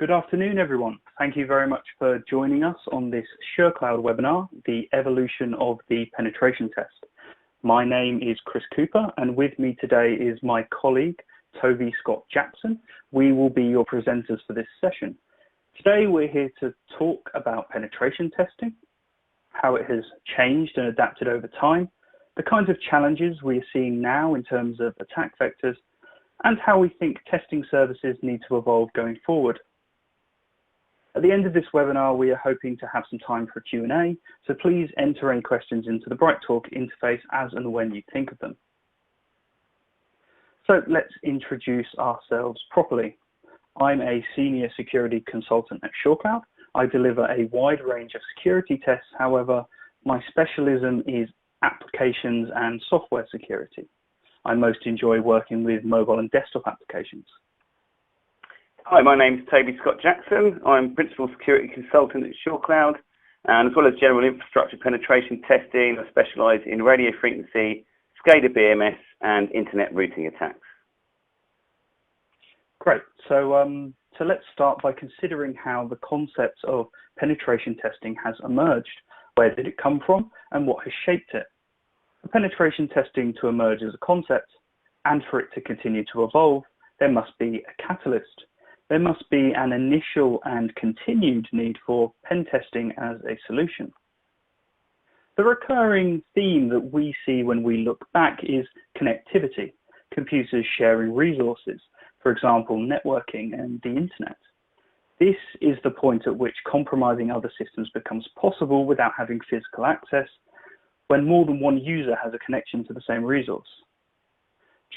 Good afternoon, everyone. Thank you very much for joining us on this SureCloud webinar, The Evolution of the Penetration Test. My name is Chris Cooper, and with me today is my colleague, Toby Scott Jackson. We will be your presenters for this session. Today, we're here to talk about penetration testing, how it has changed and adapted over time, the kinds of challenges we are seeing now in terms of attack vectors, and how we think testing services need to evolve going forward. At the end of this webinar, we are hoping to have some time for Q&A, so please enter any questions into the BrightTalk interface as and when you think of them. So let's introduce ourselves properly. I'm a senior security consultant at SureCloud. I deliver a wide range of security tests. However, my specialism is applications and software security. I most enjoy working with mobile and desktop applications. Hi, my name is Toby Scott Jackson. I'm Principal Security Consultant at SureCloud, and as well as general infrastructure penetration testing, I specialise in radio frequency, SCADA BMS, and internet routing attacks. Great. So let's start by considering how the concept of penetration testing has emerged. Where did it come from, and what has shaped it? For penetration testing to emerge as a concept, and for it to continue to evolve, there must be a catalyst. There must be an initial and continued need for pen testing as a solution. The recurring theme that we see when we look back is connectivity, computers sharing resources, for example, networking and the internet. This is the point at which compromising other systems becomes possible without having physical access, when more than one user has a connection to the same resource.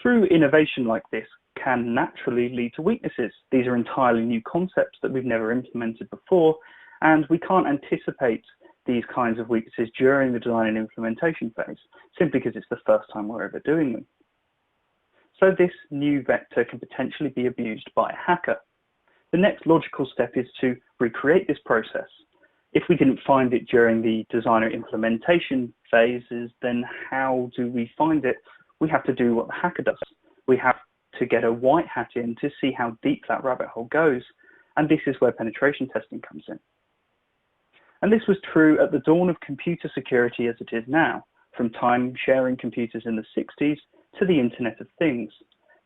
True innovation like this can naturally lead to weaknesses. These are entirely new concepts that we've never implemented before, and we can't anticipate these kinds of weaknesses during the design and implementation phase, simply because it's the first time we're ever doing them. So this new vector can potentially be abused by a hacker. The next logical step is to recreate this process. If we didn't find it during the design or implementation phases, then how do we find it? We have to do what the hacker does. We have to get a white hat in to see how deep that rabbit hole goes. And this is where penetration testing comes in. And this was true at the dawn of computer security as it is now, from time-sharing computers in the 60s to the Internet of Things.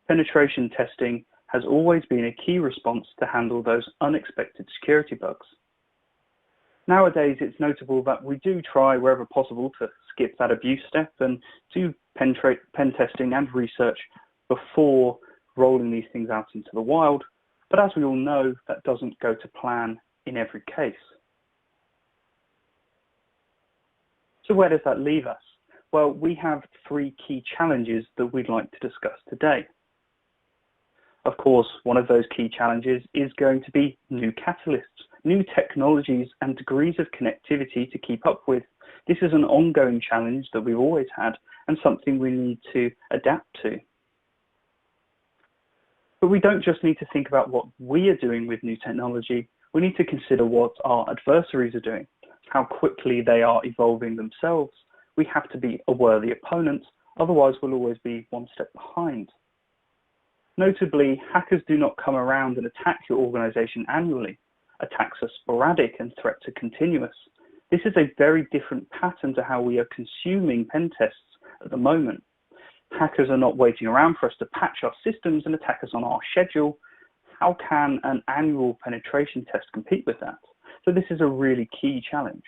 Penetration testing has always been a key response to handle those unexpected security bugs. Nowadays, it's notable that we do try wherever possible to skip that abuse step and do pen testing and research before rolling these things out into the wild. But as we all know, that doesn't go to plan in every case. So where does that leave us? Well, we have three key challenges that we'd like to discuss today. Of course, one of those key challenges is going to be new catalysts, new technologies and degrees of connectivity to keep up with. This is an ongoing challenge that we've always had and something we need to adapt to. But we don't just need to think about what we are doing with new technology, we need to consider what our adversaries are doing, how quickly they are evolving themselves. We have to be a worthy opponent, otherwise we'll always be one step behind. Notably, hackers do not come around and attack your organization annually. Attacks are sporadic and threats are continuous. This is a very different pattern to how we are consuming pen tests at the moment. Hackers are not waiting around for us to patch our systems and attack us on our schedule. How can an annual penetration test compete with that? So this is a really key challenge.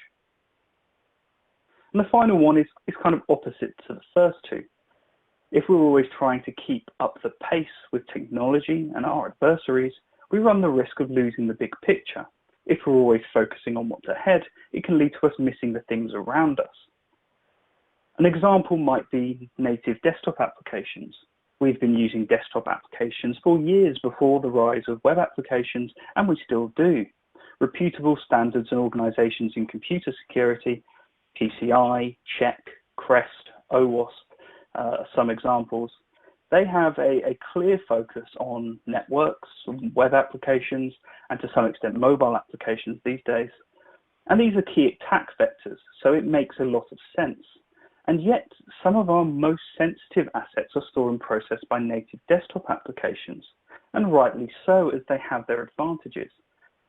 And the final one is kind of opposite to the first two. If we're always trying to keep up the pace with technology and our adversaries, we run the risk of losing the big picture. If we're always focusing on what's ahead, it can lead to us missing the things around us. An example might be native desktop applications. We've been using desktop applications for years before the rise of web applications, and we still do. Reputable standards and organizations in computer security, PCI, Check, Crest, OWASP, some examples, they have a clear focus on networks, web applications, and to some extent mobile applications these days. And these are key attack vectors, so it makes a lot of sense. And yet, some of our most sensitive assets are stored and processed by native desktop applications, and rightly so, as they have their advantages.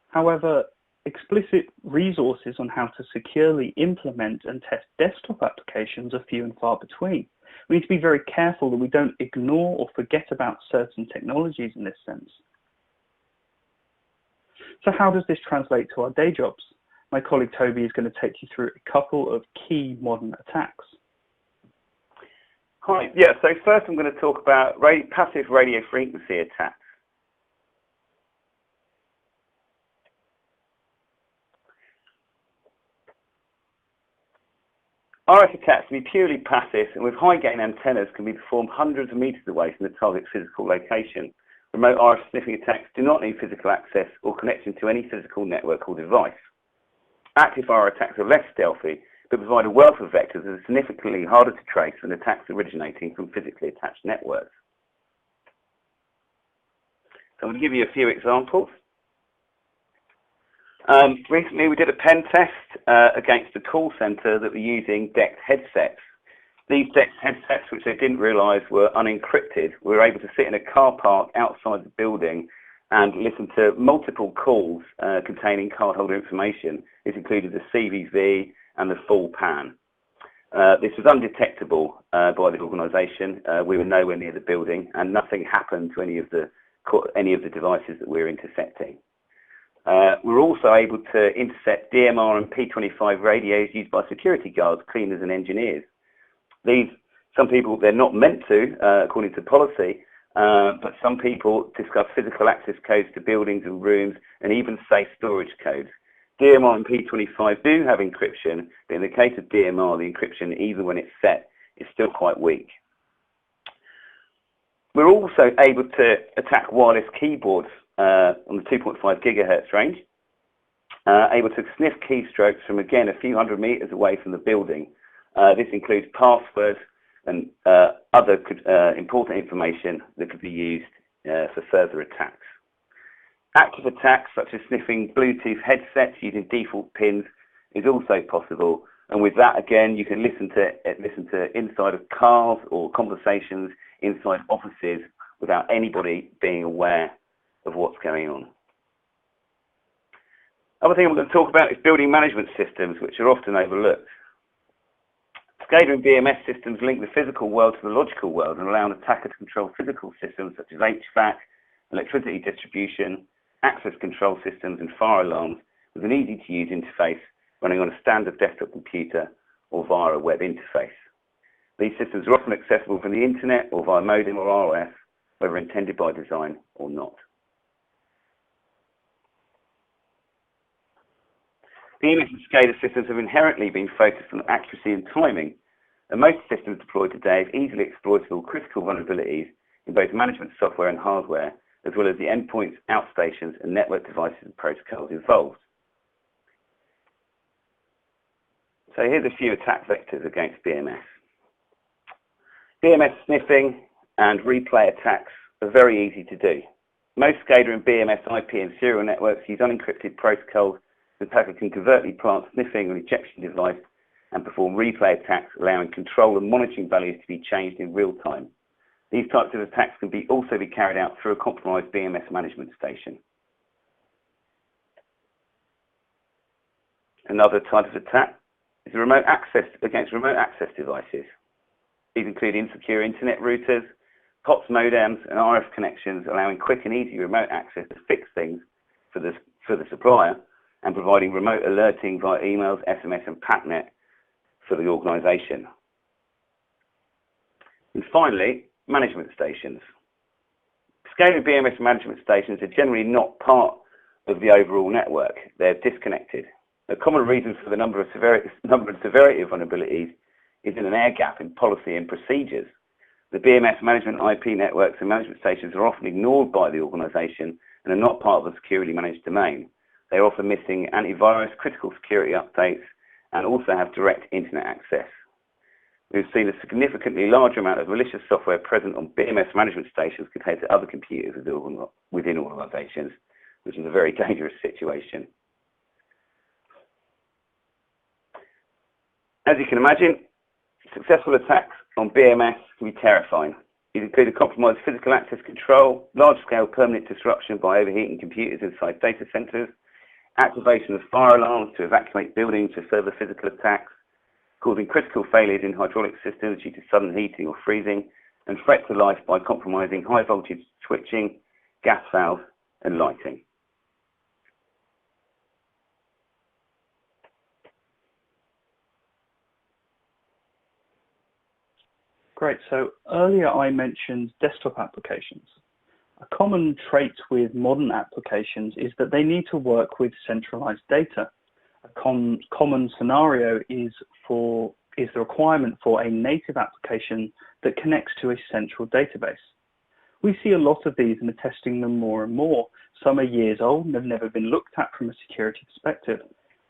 However, explicit resources on how to securely implement and test desktop applications are few and far between. We need to be very careful that we don't ignore or forget about certain technologies in this sense. So how does this translate to our day jobs? My colleague Toby is going to take you through a couple of key modern attacks. Hi, yeah, so first I'm going to talk about passive radio frequency attacks. RF attacks can be purely passive and with high gain antennas can be performed hundreds of meters away from the target's physical location. Remote RF sniffing attacks do not need physical access or connection to any physical network or device. Active RF attacks are less stealthy but provide a wealth of vectors that are significantly harder to trace than attacks originating from physically attached networks. So I'm going to give you a few examples. Recently we did a pen test against a call centre that were using DECT headsets. These DECT headsets, which they didn't realise were unencrypted, we were able to sit in a car park outside the building and listen to multiple calls containing cardholder information. This included the CVV and the full PAN. This was undetectable by the organisation. We were nowhere near the building and nothing happened to any of the devices that we were intercepting. We're also able to intercept DMR and P25 radios used by security guards, cleaners and engineers. Some people, they're not meant to, according to policy, but some people discuss physical access codes to buildings and rooms and even safe storage codes. DMR and P25 do have encryption, but in the case of DMR, the encryption, even when it's set, is still quite weak. We're also able to attack wireless keyboards on the 2.5 gigahertz range, able to sniff keystrokes from, again, a few hundred meters away from the building. This includes passwords and other important information that could be used for further attacks. Active attacks, such as sniffing Bluetooth headsets using default pins, is also possible. And with that, again, you can listen to inside of cars or conversations inside offices without anybody being aware of what's going on. Other thing I'm going to talk about is building management systems, which are often overlooked. SCADA and BMS systems link the physical world to the logical world and allow an attacker to control physical systems such as HVAC, electricity distribution, access control systems and fire alarms with an easy-to-use interface running on a standard desktop computer or via a web interface. These systems are often accessible from the internet or via modem or RF, whether intended by design or not. BMS and SCADA systems have inherently been focused on accuracy and timing, and most systems deployed today have easily exploitable critical vulnerabilities in both management software and hardware, as well as the endpoints, outstations, and network devices and protocols involved. So here's a few attack vectors against BMS. BMS sniffing and replay attacks are very easy to do. Most SCADA and BMS IP and serial networks use unencrypted protocols. The attacker can covertly plant sniffing or ejection device and perform replay attacks, allowing control and monitoring values to be changed in real time. These types of attacks can also be carried out through a compromised BMS management station. Another type of attack is against remote access devices. These include insecure internet routers, POTS modems, and RF connections, allowing quick and easy remote access to fix things for the supplier, and providing remote alerting via emails, SMS, and PATNet for the organisation. And finally, management stations. SCADA and BMS management stations are generally not part of the overall network. They're disconnected. A common reason for the number and severity of vulnerabilities is in an air gap in policy and procedures. The BMS management IP networks and management stations are often ignored by the organisation and are not part of the securely managed domain. They are often missing antivirus, critical security updates, and also have direct internet access. We've seen a significantly larger amount of malicious software present on BMS management stations compared to other computers within organisations, which is a very dangerous situation. As you can imagine, successful attacks on BMS can be terrifying. These include a compromised physical access control, large-scale permanent disruption by overheating computers inside data centres, activation of fire alarms to evacuate buildings for further physical attacks, causing critical failures in hydraulic systems due to sudden heating or freezing, and threat to life by compromising high voltage switching, gas valves, and lighting. Great. So earlier I mentioned desktop applications. A common trait with modern applications is that they need to work with centralized data. A common scenario is the requirement for a native application that connects to a central database. We see a lot of these and are testing them more and more. Some are years old and have never been looked at from a security perspective.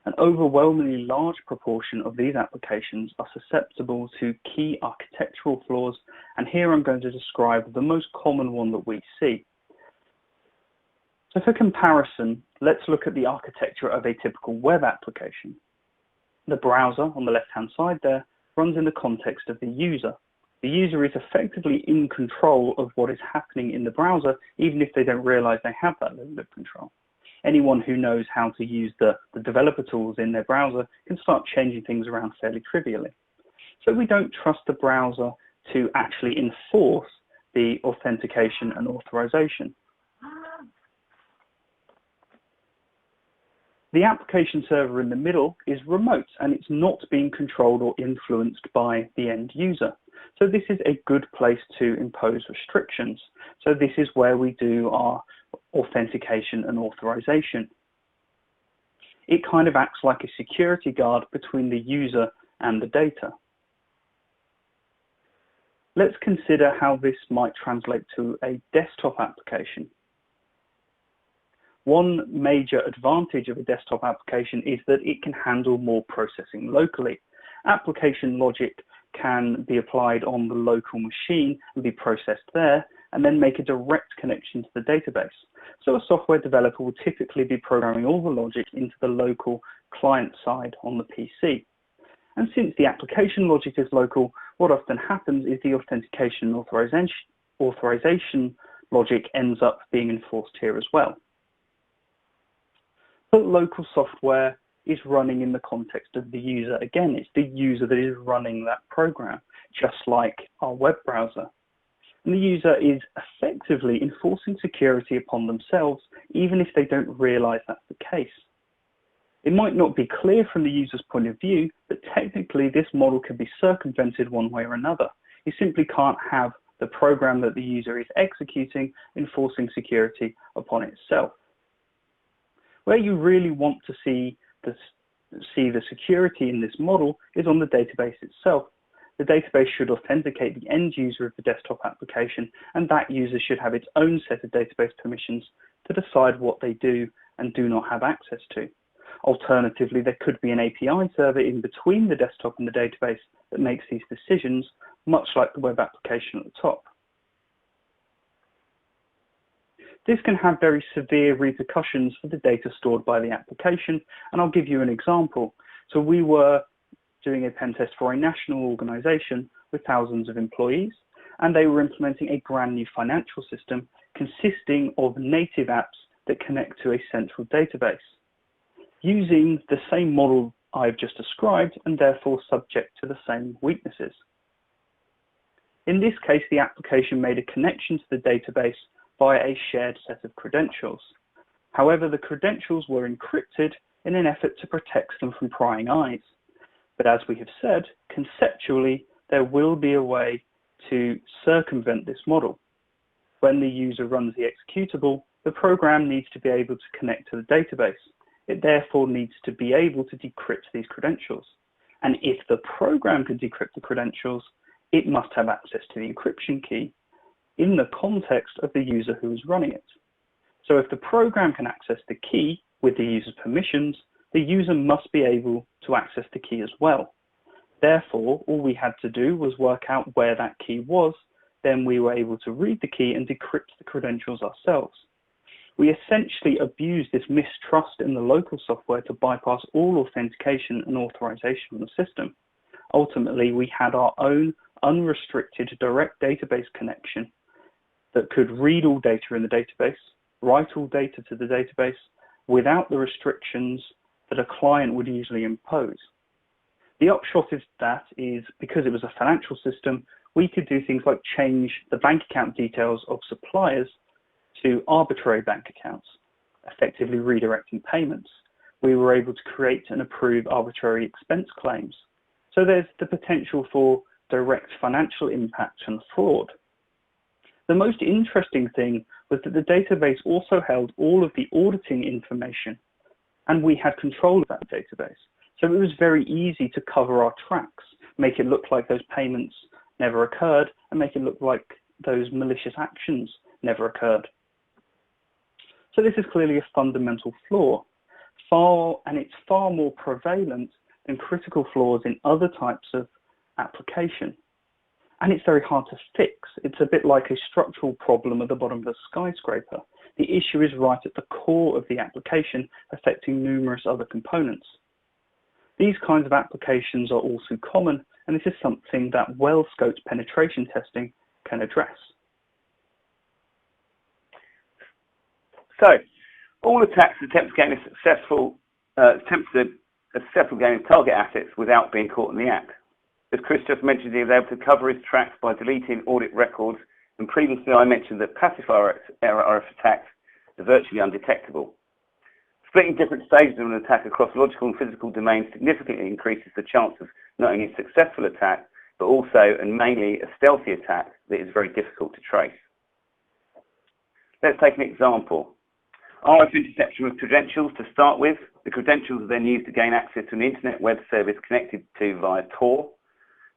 An overwhelmingly large proportion of these applications are susceptible to key architectural flaws, and here I'm going to describe the most common one that we see. So for comparison, let's look at the architecture of a typical web application. The browser on the left-hand side there runs in the context of the user. The user is effectively in control of what is happening in the browser, even if they don't realize they have that level of control. Anyone who knows how to use the developer tools in their browser can start changing things around fairly trivially. So we don't trust the browser to actually enforce the authentication and authorization. The application server in the middle is remote and it's not being controlled or influenced by the end user. So this is a good place to impose restrictions. So this is where we do our authentication and authorization. It kind of acts like a security guard between the user and the data. Let's consider how this might translate to a desktop application. One major advantage of a desktop application is that it can handle more processing locally. Application logic can be applied on the local machine and be processed there, and then make a direct connection to the database. So a software developer will typically be programming all the logic into the local client side on the PC. And since the application logic is local, what often happens is the authentication and authorization logic ends up being enforced here as well. But local software is running in the context of the user. Again, it's the user that is running that program, just like our web browser. And the user is effectively enforcing security upon themselves, even if they don't realize that's the case. It might not be clear from the user's point of view, but technically this model can be circumvented one way or another. You simply can't have the program that the user is executing enforcing security upon itself. Where you really want to see the security in this model is on the database itself. The database should authenticate the end user of the desktop application, and that user should have its own set of database permissions to decide what they do and do not have access to. Alternatively, there could be an API server in between the desktop and the database that makes these decisions, much like the web application at the top. This can have very severe repercussions for the data stored by the application, and I'll give you an example. So we were doing a pen test for a national organization with thousands of employees, and they were implementing a brand new financial system consisting of native apps that connect to a central database, using the same model I've just described and therefore subject to the same weaknesses. In this case, the application made a connection to the database via a shared set of credentials. However, the credentials were encrypted in an effort to protect them from prying eyes. But as we have said, conceptually, there will be a way to circumvent this model. When the user runs the executable, the program needs to be able to connect to the database. It therefore needs to be able to decrypt these credentials. And if the program can decrypt the credentials, it must have access to the encryption key in the context of the user who is running it. So if the program can access the key with the user's permissions, the user must be able to access the key as well. Therefore, all we had to do was work out where that key was, then we were able to read the key and decrypt the credentials ourselves. We essentially abused this mistrust in the local software to bypass all authentication and authorization on the system. Ultimately, we had our own unrestricted direct database connection that could read all data in the database, write all data to the database, without the restrictions that a client would usually impose. The upshot of that is, because it was a financial system, we could do things like change the bank account details of suppliers to arbitrary bank accounts, effectively redirecting payments. We were able to create and approve arbitrary expense claims. So there's the potential for direct financial impact and fraud. The most interesting thing was that the database also held all of the auditing information, and we had control of that database. So it was very easy to cover our tracks, make it look like those payments never occurred, and make it look like those malicious actions never occurred. So this is clearly a fundamental flaw, and it's far more prevalent than critical flaws in other types of application. And it's very hard to fix. It's a bit like a structural problem at the bottom of a skyscraper. The issue is right at the core of the application, affecting numerous other components. These kinds of applications are all too common, and this is something that well-scoped penetration testing can address. So, all attacks attempt to gain a successful gain of target assets without being caught in the act. As Chris just mentioned, he was able to cover his tracks by deleting audit records, and previously I mentioned that passive RF attacks are virtually undetectable. Splitting different stages of an attack across logical and physical domains significantly increases the chance of not only a successful attack, but also, and mainly, a stealthy attack that is very difficult to trace. Let's take an example. RF interception with credentials to start with. The credentials are then used to gain access to an internet web service connected to via Tor.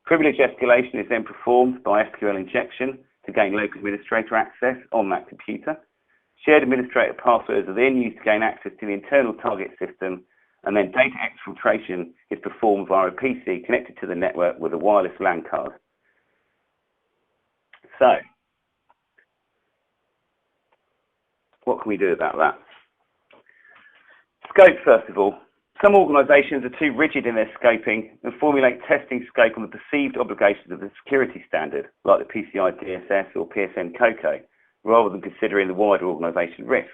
Privilege escalation is then performed by SQL injection to gain local administrator access on that computer. Shared administrator passwords are then used to gain access to the internal target system, and then data exfiltration is performed via a PC connected to the network with a wireless LAN card. So, what can we do about that? Scope, first of all. Some organisations are too rigid in their scoping and formulate testing scope on the perceived obligations of the security standard, like the PCI DSS or PSN COCO, rather than considering the wider organisation risks.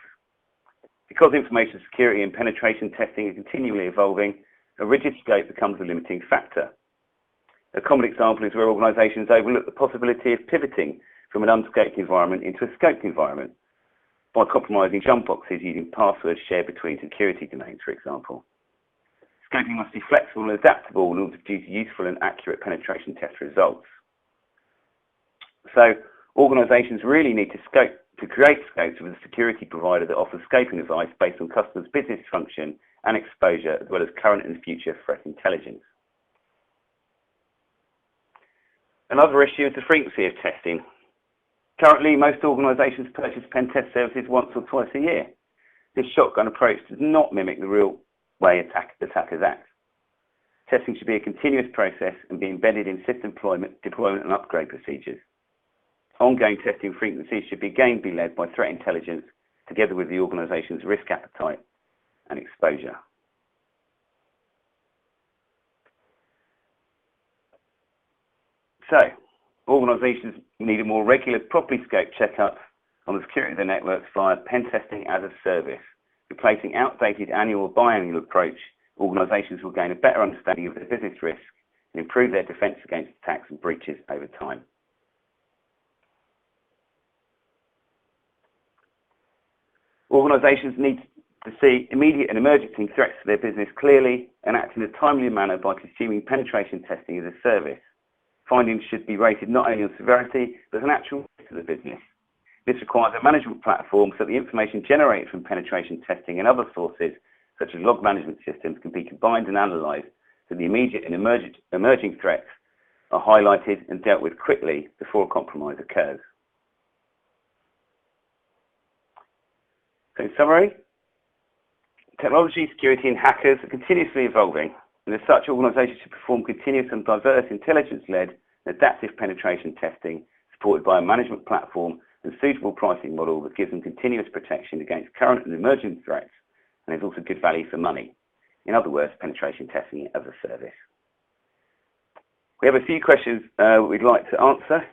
Because information security and penetration testing is continually evolving, a rigid scope becomes a limiting factor. A common example is where organisations overlook the possibility of pivoting from an unscoped environment into a scoped environment by compromising jump boxes using passwords shared between security domains, for example. Scoping must be flexible and adaptable in order to produce useful and accurate penetration test results. So, organisations really need to create scopes with a security provider that offers scoping advice based on customers' business function and exposure, as well as current and future threat intelligence. Another issue is the frequency of testing. Currently, most organisations purchase pen test services once or twice a year. This shotgun approach does not mimic the real way attackers act. Testing should be a continuous process and be embedded in system deployment and upgrade procedures. Ongoing testing frequencies should again be led by threat intelligence together with the organisation's risk appetite and exposure. So, organisations need a more regular, properly scoped checkup on the security of their networks via pen testing as a service. Replacing outdated annual or biannual approach, organisations will gain a better understanding of their business risk and improve their defence against attacks and breaches over time. Organisations need to see immediate and emerging threats to their business clearly and act in a timely manner by consuming penetration testing as a service. Findings should be rated not only on severity, but as an actual risk to the business. This requires a management platform so that the information generated from penetration testing and other sources, such as log management systems, can be combined and analysed so the immediate and emerging threats are highlighted and dealt with quickly before a compromise occurs. So in summary, technology, security and hackers are continuously evolving, and as such, organisations should perform continuous and diverse intelligence-led and adaptive penetration testing supported by a management platform and suitable pricing model that gives them continuous protection against current and emerging threats and is also good value for money. In other words, penetration testing as a service. We have a few questions we'd like to answer.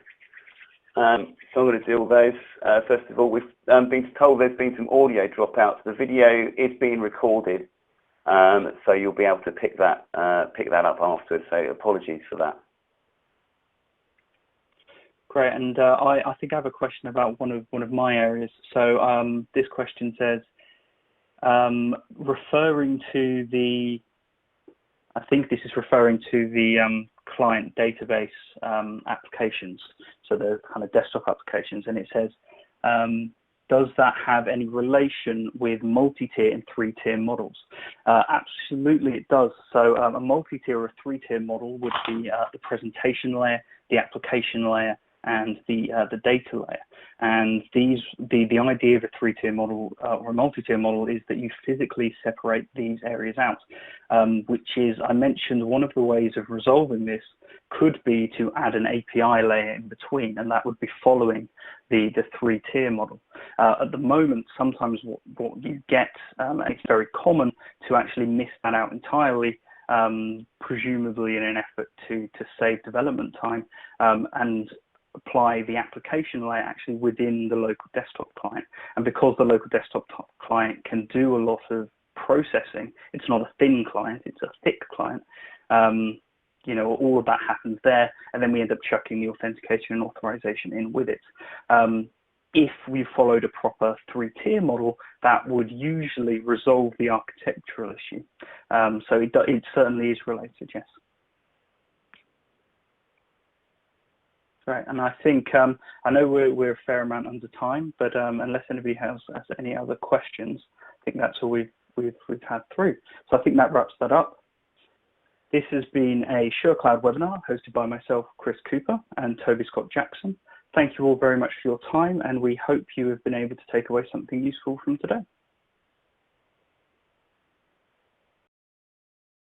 So I'm going to do all those. First of all, we've been told there's been some audio dropouts. The video is being recorded, so you'll be able to pick that up afterwards. So apologies for that. Great, and I think I have a question about one of my areas. So this question says, referring to the, I think this is referring to the client database applications, so the kind of desktop applications, and it says, does that have any relation with multi-tier and three-tier models? Absolutely it does. So a multi-tier or a three-tier model would be the presentation layer, the application layer, and the data layer. And the idea of a three-tier model or a multi-tier model is that you physically separate these areas out, which is, I mentioned, one of the ways of resolving this could be to add an API layer in between, and that would be following the three-tier model. At the moment, sometimes what you get, and it's very common to actually miss that out entirely, presumably in an effort to save development time, and apply the application layer actually within the local desktop client. And because the local desktop client can do a lot of processing, it's not a thin client, it's a thick client. You know, all of that happens there, and then we end up chucking the authentication and authorization in with it. If we followed a proper three-tier model, that would usually resolve the architectural issue. So it certainly is related, yes. Right, and I think, I know we're a fair amount under time, but unless anybody has any other questions, I think that's all we've had through. So I think that wraps that up. This has been a SureCloud webinar hosted by myself, Chris Cooper, and Toby Scott Jackson. Thank you all very much for your time, and we hope you have been able to take away something useful from today.